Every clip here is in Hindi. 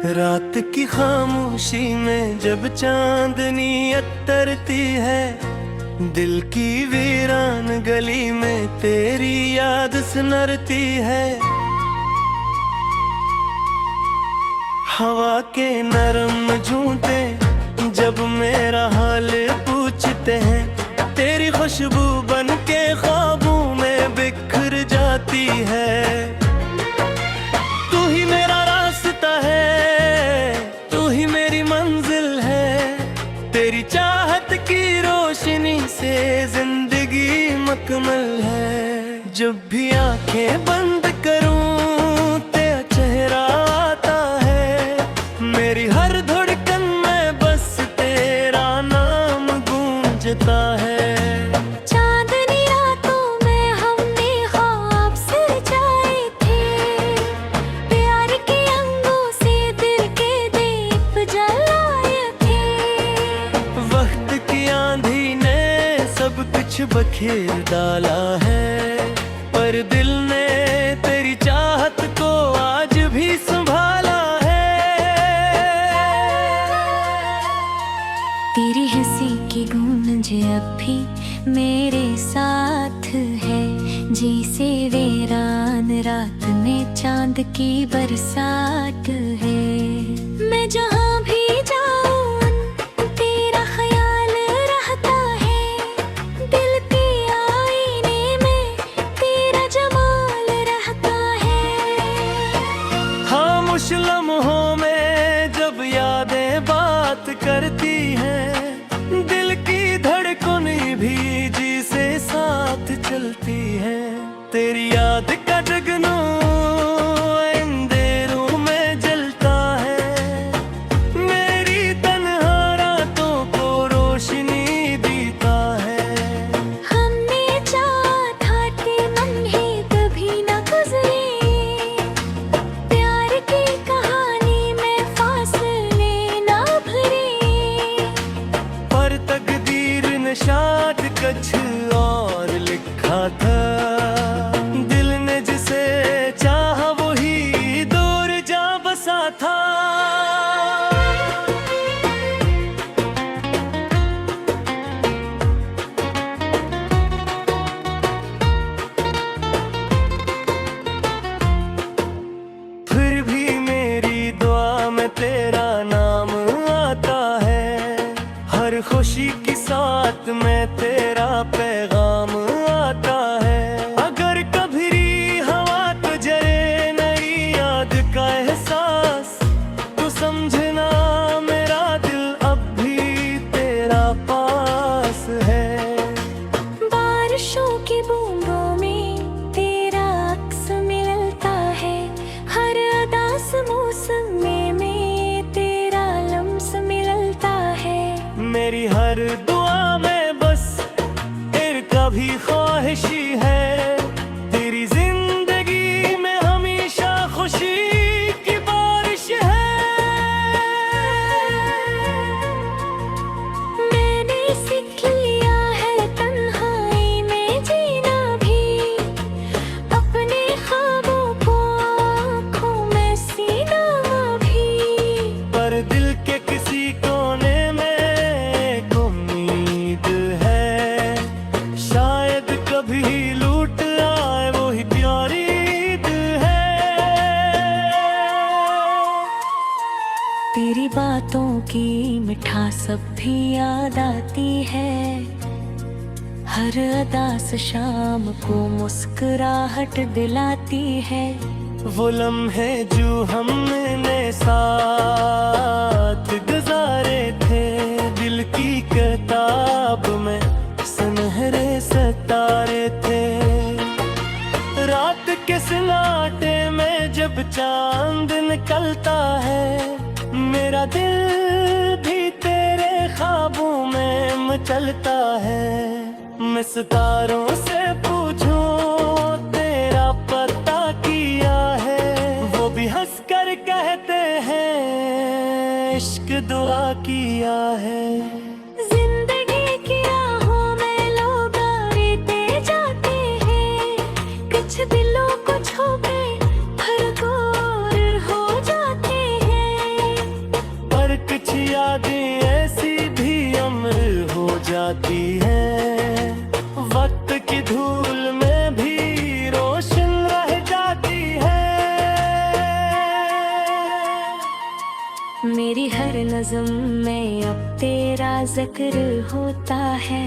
रात की खामोशी में जब चांदनी अतरती है, दिल की वीरान गली में तेरी याद सुनरती है। हवा के नरम झूठे जब मेरा हाल पूछते हैं, तेरी खुशबू बन के ख्वाबों में बिखर जाती है। तू ही मेरा रास्ता है, तू ही मेरी मंजिल है, तेरी चाहत की रोशनी से जिंदगी मुकम्मल है। जब भी आंखें बंद करूं तेरा चेहरा आता है, मेरी हर धड़कन में बस तेरा नाम गूंजता है। बखेर डाला है, पर दिल ने तेरी चाहत को आज भी संभाला है। तेरी हंसी की गूंज अब भी मेरे साथ है, जैसे वीरान रात में चांद की बरसात है। मैं जहाँ भी कुछ लम्हों में जब यादें बात करती हैं, दिल की धड़कन भी जी से साथ चलती है। तेरी याद का जगनू अंधेरों में जलता है, मेरी तन्हा रातों को रोशनी देता है। हमने चाहा था कि मन ही कभी न गुजरे, शायद कुछ और लिखा था। दिल ने जिसे चाहा वही दूर जा बसा था। फिर भी मेरी दुआ में तेरा नाम आता है, हर खुशी की साथ में तेरा पैगाम आता है। अगर कभी हवा तो जले नई याद का एहसास, तो समझना मेरा दिल अब भी तेरा पास है। बारिशों की बूंदों में तेरा अक्स मिलता है, हर उदास मौसम में तेरा लम्स मिलता है। मेरी हर दुआ में बस तेरा भी ख्वाहिशी है, तेरी जिंदगी में हमेशा खुशी की बारिश है। मैंने सीख लिया है तन्हाई में जीना भी, अपने ख्वाबों को आँखों में सीना भी। पर दिल के किसी कोने में कभी लूट आए वही प्यारी ईद है। तेरी बातों की मिठास अब भी याद आती है, हर अदास शाम को मुस्कुराहट दिलाती है। वो लम्हे जो हमने साथ गुजारे थे, दिल की किताब में सुनहरे सितारे थे। रात के सन्नाटे में जब चांद निकलता है, मेरा दिल भी तेरे ख्वाबों में मचलता है। मैं सितारों से पूछूं तेरा पता किया है, वो भी हंस कर कहते हैं इश्क दुआ किया है। जिंदगी की राहों में लोग आते जाते हैं, कुछ दिलों को छू के हर गोर हो जाते हैं। मेरी हर नज़म में अब तेरा जिक्र होता है।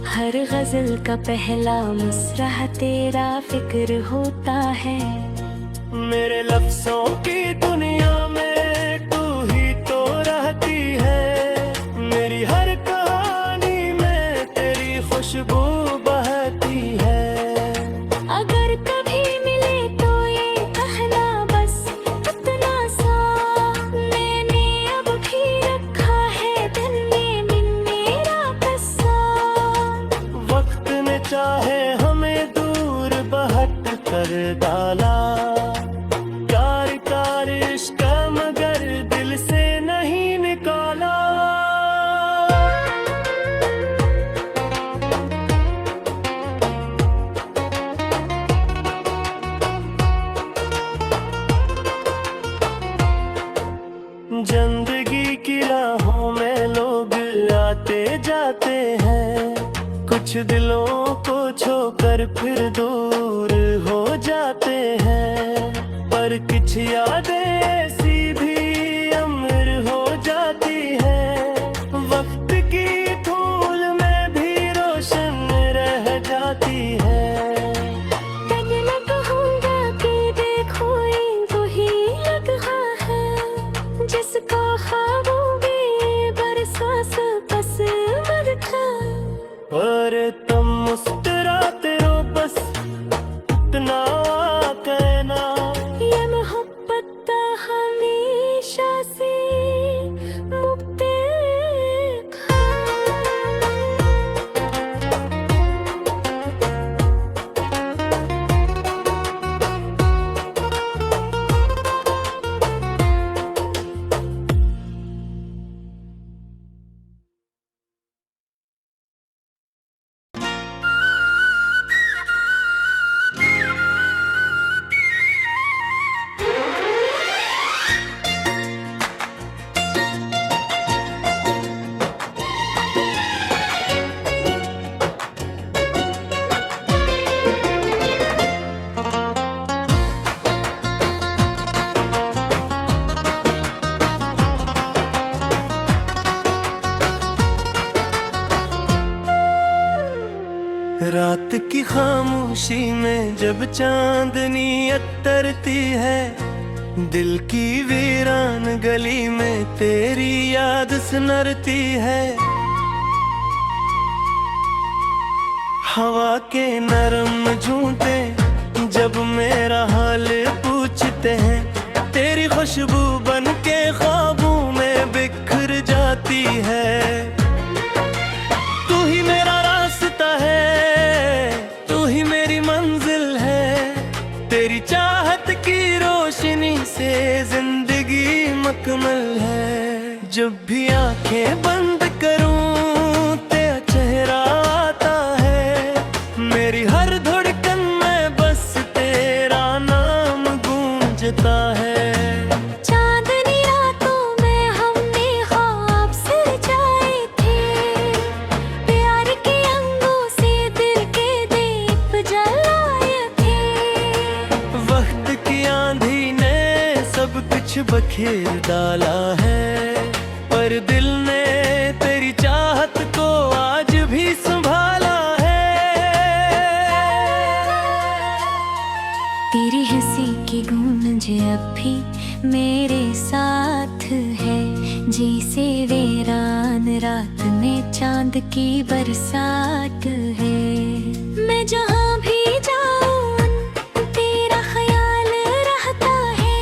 हर गजल का पहला मुस्रा तेरा फिक्र होता है। मेरे लफ्जों की दुनिया में तू ही तो रहती है। मेरी हर कहानी में तेरी खुशबू बहती है। अगर कभी मिले तो ये कहना बस इतना सा, मैंने अब भी रखा है दिल में मेरा कस्सा। वक्त ने चाहे हमें दूर बहट कर डाला, कार कार इश्क मगर दिल से नहीं निकाला। जिंदगी की राहों में लोग आते जाते हैं, कुछ दिलों को छोकर फिर दूर हो जाते हैं। पर कुछ यादें ऐसी भी अमर हो जाती है, वक्त की धूल में भी रोशन रह जाती है। तब मैं कहूँगा कि देखो ये वही लम्हा है, जिसका ख्वाबों में बरसा बस मर था। पर तुम मुस्कुराते हो बस इतना कहना, ये मोहब्बत हमेशा से मुक्त था। रात की खामोशी में जब चांदनी अतरती है, दिल की वीरान गली में तेरी याद सुनरती है। हवा के नरम झूठे जब मेरा हाल पूछते हैं, तेरी खुशबू बन के ख्वाबों में बिखर जाती है। तू ही मेरा रास्ता है, तू ही मेरी मंजिल है। तेरी चाहत की रोशनी से जिंदगी मुकम्मल है। जब भी आंखें बंद करूं तेरा चेहरा आता है, मेरी हर धड़कन में बस तेरा नाम गूंजता है। चांदनी रातों में हमने ख्वाब सजाए थे, प्यार के अंगों से दिल के दीप जलाए थे। वक्त की आंधी ने सब कुछ बखेर डाला है, पर दिल ने तेरी चाहत को आज भी संभाला है। तेरी हंसी की गूंज अब भी मेरे साथ है, जैसे वीरान रात में चांद की बरसात है। मैं जहाँ भी जाऊँ तेरा ख्याल रहता है,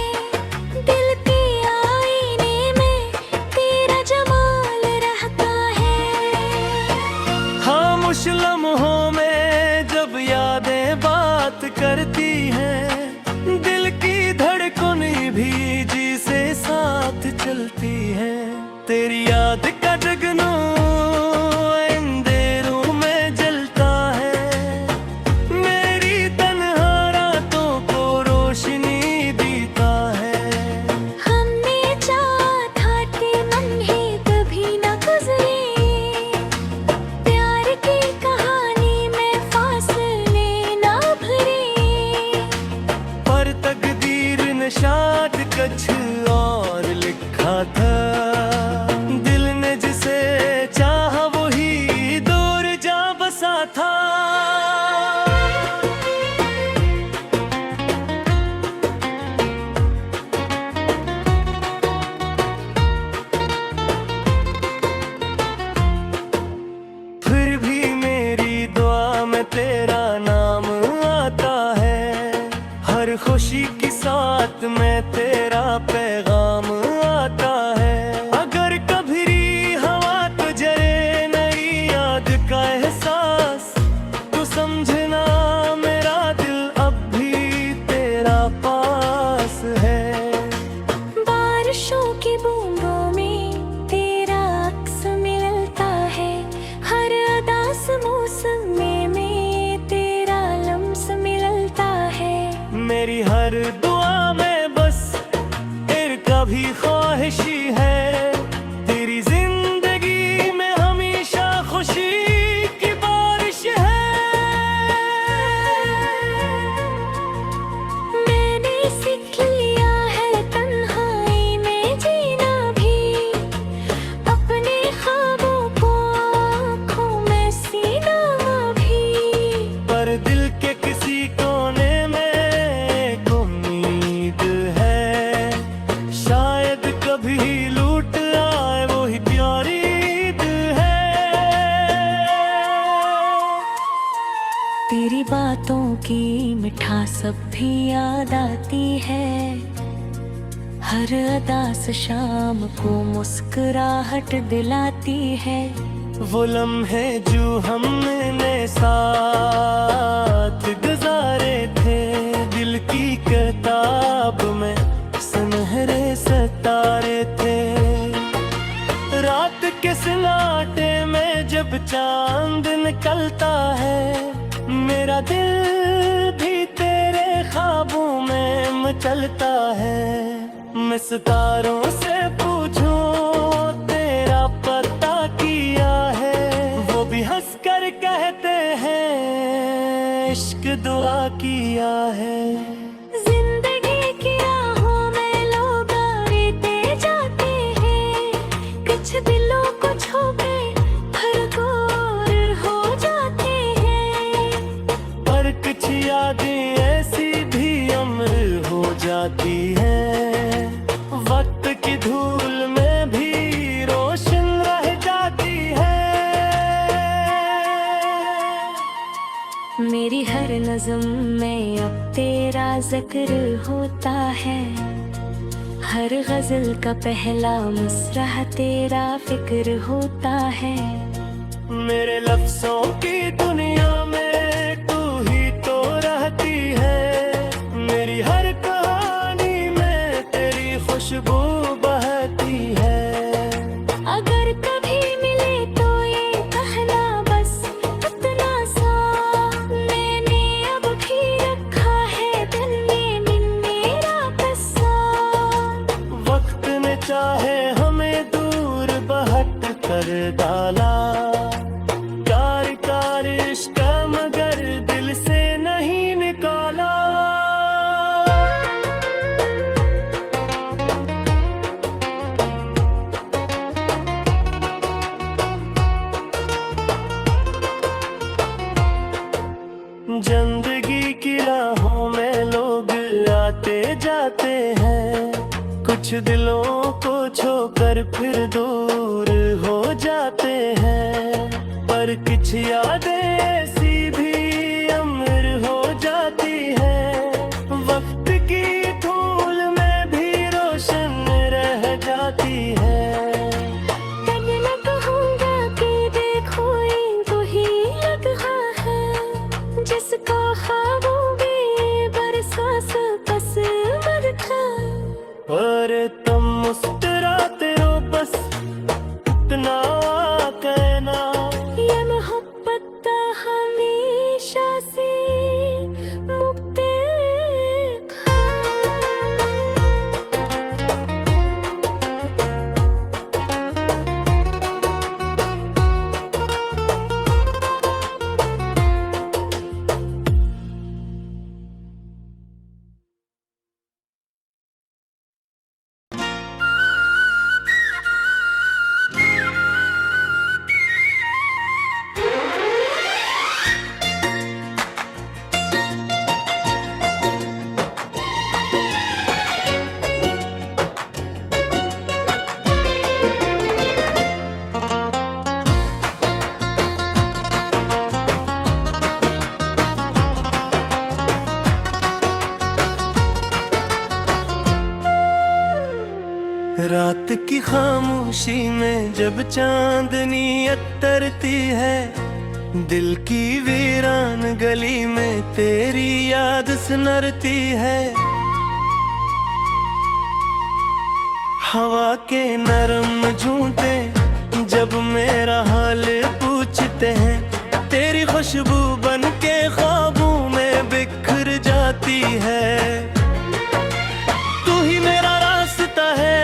दिल के आईने में तेरा जमाल रहता है। खामोश लम्हों में जब यादें बात करती हैं, दिल की धड़कन भी जी से साथ चलती है। तेरी याद का जगनू अंधेरों में जलता है, मेरी तन्हा रातों को रोशनी देता है। हमने चाहा था कि लम्हे कभी न गुजरे, प्यार की कहानी में फासले न भरे। पर तकदीर ने शायद कुछ और लिखा रहा था। दिल ने जिसे चाहा वही दूर जा बसा था। फिर भी मेरी दुआ में तेरा नाम आता है। हर खुशी के साथ में तेरा पैगाम आता है। अगर कभी हवा तो जरे नई याद का एहसास, तो समझना मेरा दिल अब भी तेरा पास है। बारिशों की बूंदों में तेरा अक्स मिलता है। हर उदास मौसम में तेरा लम्स मिलता है। मेरी हर दुआ में बस तेरा भी ख्वाहिशी है। तेरी जिंदगी में हमेशा खुशी की बारिश है। मैंने सीख लिया है तन्हाई में जीना भी, अपने ख्वाबों को आँखों में सीना भी। पर दिल के किसी कोने में एक उम्मीद है। शायद कभी लूट आए वही प्यारी ईद है। तेरी बातों की मिठास अब भी याद आती है। हर अदास शाम को मुस्कुराहट दिलाती है। वो लम्हे जो हमने साथ गुजारे थे, दिल की किताब में सुनहरे सितारे थे। रात के सन्नाटे में जब चांद निकलता है, मेरा दिल भी तेरे ख्वाबों में मचलता है। मैं सितारों से पूछूं तेरा पता किया है, वो भी हंस कर कहते हैं इश्क दुआ किया है। जिंदगी की राहों में लोग आते जाते हैं। कुछ दिलों को छू के भरपूर हो जाते हैं। पर कुछ यादें ऐसी भी अमर हो जाती हैं। वक्त की धूल में भी रोशन रह जाती है। मेरी हर नज़्म में अब तेरा जिक्र होता है। हर गजल का पहला मुस्रा तेरा फिक्र होता है। मेरे लफ्जों की दुनिया में तू ही तो रहती है। मेरी हर कहानी में तेरी खुशबू बहती है। अगर कभी मिले तो ये कहना बस इतना सा, मैंने अब भी रखा है दिल में मेरा कस्सा। वक्त ने चाहे हमें दूर बहक कर डाला। कार कार इश्क मगर दिल से नहीं निकाला। जिंदगी की राहों में लोग आते जाते हैं। कुछ दिलों को छोकर फिर दूर हो जाते हैं। पर कुछ यादें ऐसी भी अमर हो जाती है। वक्त की धूल में भी रोशन रह जाती है। तब मैं कहूँगा कि देखो ये वही लम्हा है, जिसका ख्वाबों में बरसा बस मर था। पर तुम मुस्कुराते हो बस इतना कहना। ये मोहब्बत हमेशा से मुक्त रात की खामोशी में जब चांदनी अतरती है, दिल की वीरान गली में तेरी याद सुनरती है। हवा के नरम झूठे जब मेरा हाल पूछते हैं, तेरी खुशबू बन के ख्वाबों में बिखर जाती है। तू ही मेरा रास्ता है,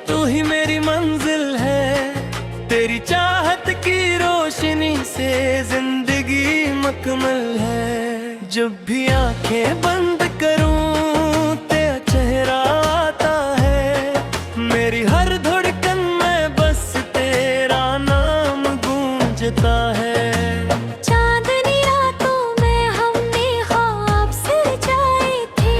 तू ही मेरी मंजिल है, तेरी चाहत की रोशनी से जिंदगी मुकम्मल है। जब भी आंखें बंद करूं तेरा चेहरा आता है, मेरी हर धड़कन में बस तेरा नाम गूंजता है। चांदनी रातों में हमने ख्वाब सजाए थे,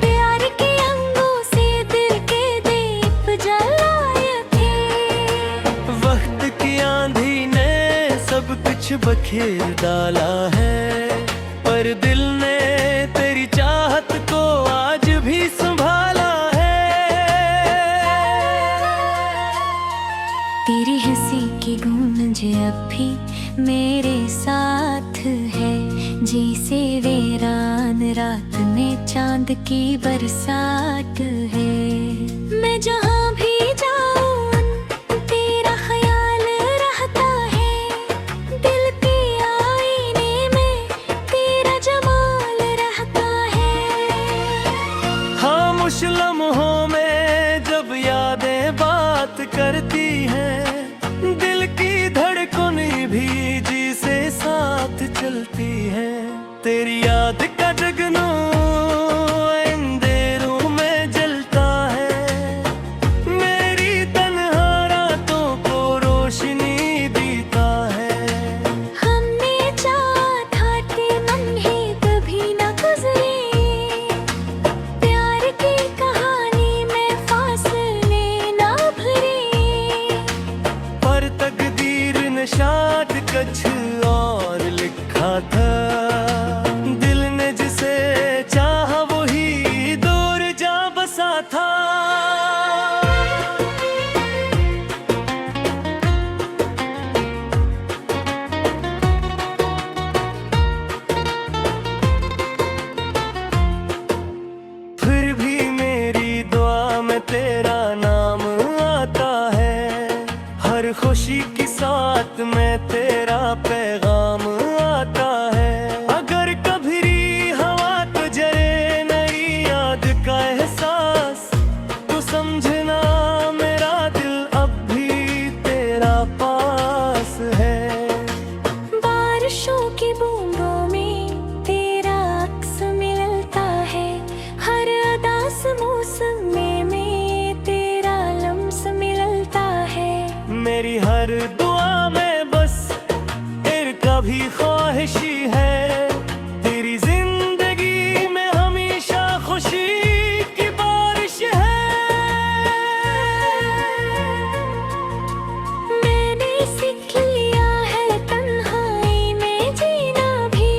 प्यार के अंगों से दिल के दीप जलाए थे। वक्त की आंधी ने सब कुछ बखेर डाला है, पर दिल ने तेरी चाहत को आज भी संभाला है। तेरी हंसी की गूंज अब भी मेरे साथ है, जैसे वीरान रात में चांद की बरसात है। मैं जहाँ भी जाऊँ तेरा ख्याल रहता है, दिल के आईने में तेरा जमाल रहता है। खामोश लम्हों में जब यादें बात करती हैं, दिल की धड़कन भी जी से साथ चलती है। तेरी याद का जगनू अंधेरों में जलता है, मेरी तन्हा रातों को रोशनी देता है। हमने चाहा था कि लम्हे कभी न गुजरे, प्यार की कहानी में फासले न भरे। पर तकदीर ने शायद कुछ और लिखा था, दिल ने जिसे चाहा वही दूर जा बसा था। फिर भी मेरी दुआ में तेरा नाम आता है, हर खुशी के साथ में तेरा पैगाम आता है। अगर कभी हवा तो जरे नई याद का एहसास, तो समझना मेरा दिल अब भी तेरा पास है। बारिशों की बूंदों में तेरा अक्स मिलता है, हर उदास मौसम में तेरा लम्स मिलता है। मेरी हर दुआ में बस तेरे का भी ख्वाहिशी है, तेरी जिंदगी में हमेशा खुशी की बारिश है। मैंने सीख लिया है तन्हाई में जीना भी,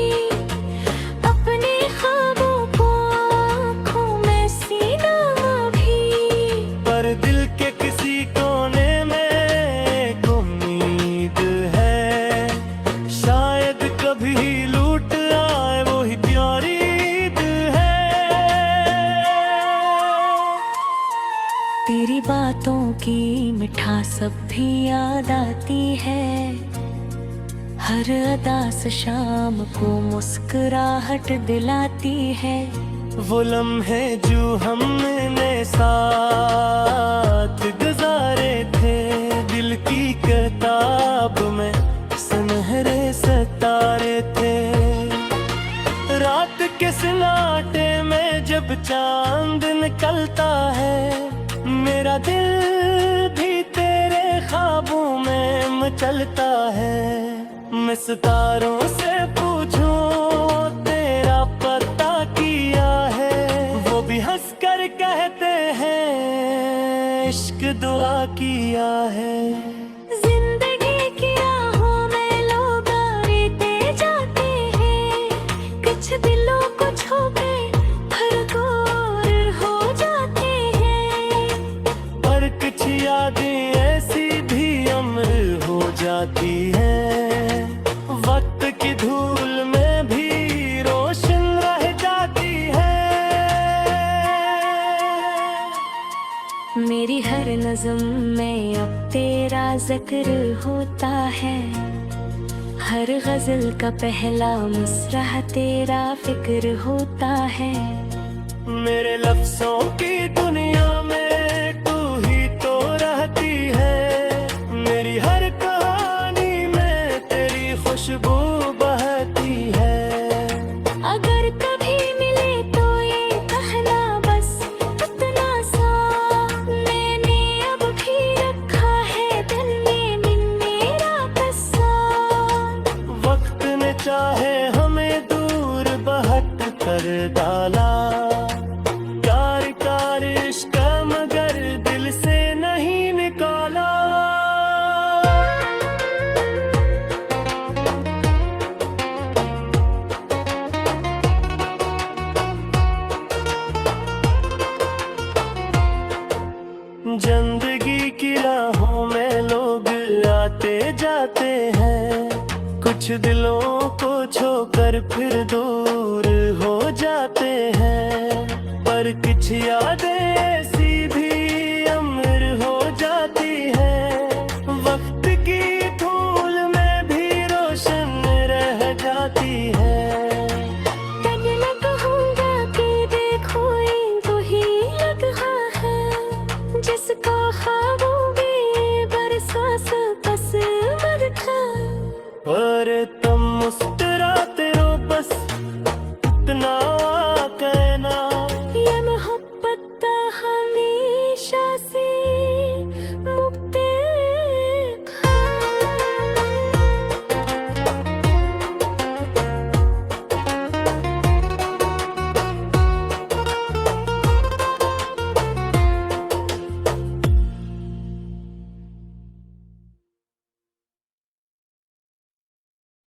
अपने ख्वाबों को आँखों में सीना भी। पर दिल के किसी कोने में एक उम्मीद है, शायद कभी लूट आए वही प्यारी ईद है। तेरी बातों की मिठास अब भी याद आती है, हर अदास शाम को मुस्कुराहट दिलाती है। वो लम्हे जो हमने साथ गुजारे थे, दिल की किताब में सुनहरे सितारे थे। रात के सन्नाटे में जब चांद निकलता है, मेरा दिल भी तेरे ख्वाबों में मचलता है। मैं सितारों से पूछूं तेरा पता किया है, वो भी हंस कर कहते हैं इश्क दुआ किया है। जिंदगी की राहों में लोग आते जाते हैं, कुछ दिलों को छू के हर गोर हो जाते हैं। मेरी हर नज़म में अब तेरा जिक्र होता है, हर गजल का पहला मुस्रा तेरा फिक्र होता है। मेरे लफ्जों की दुनिया में तू ही तो रहती है, मेरी हर कहानी में तेरी खुशबू बहती है। अगर कभी मिले तो ये कहना बस इतना सा, मैंने अब भी रखा है दिल में मेरा कस्सा। वक्त ने चाहे हमें दूर बहक कर डाला, कार कार इश्क मगर दिल से नहीं निकाला। जिंदगी की राहों में लोग आते जाते हैं, कुछ दिलों को छोकर फिर दूर हो जाते हैं, पर कुछ याद